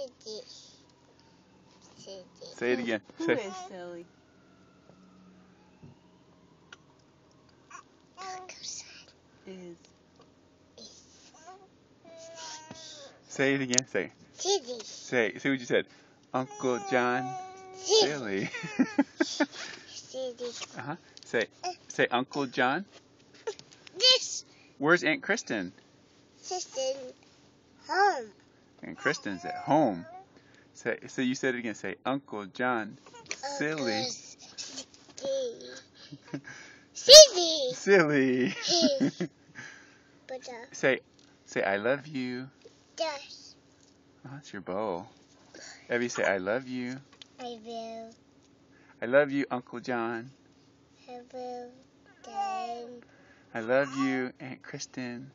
Silly. Silly. Say it again. Who Say. is silly? Is Say it again. Say. Silly. Say what you said. Uncle John. Silly. Silly. Say Uncle John. This Where's Aunt Kristen? sister home. Aunt Kristen's at home. So you said it again. Say Uncle John. Silly. Silly. Silly. But Say I love you. that's Oh, that's your bow. Evie, say I love you. I will. I love you, Uncle John. I will. Then. I love you, Aunt Kristen.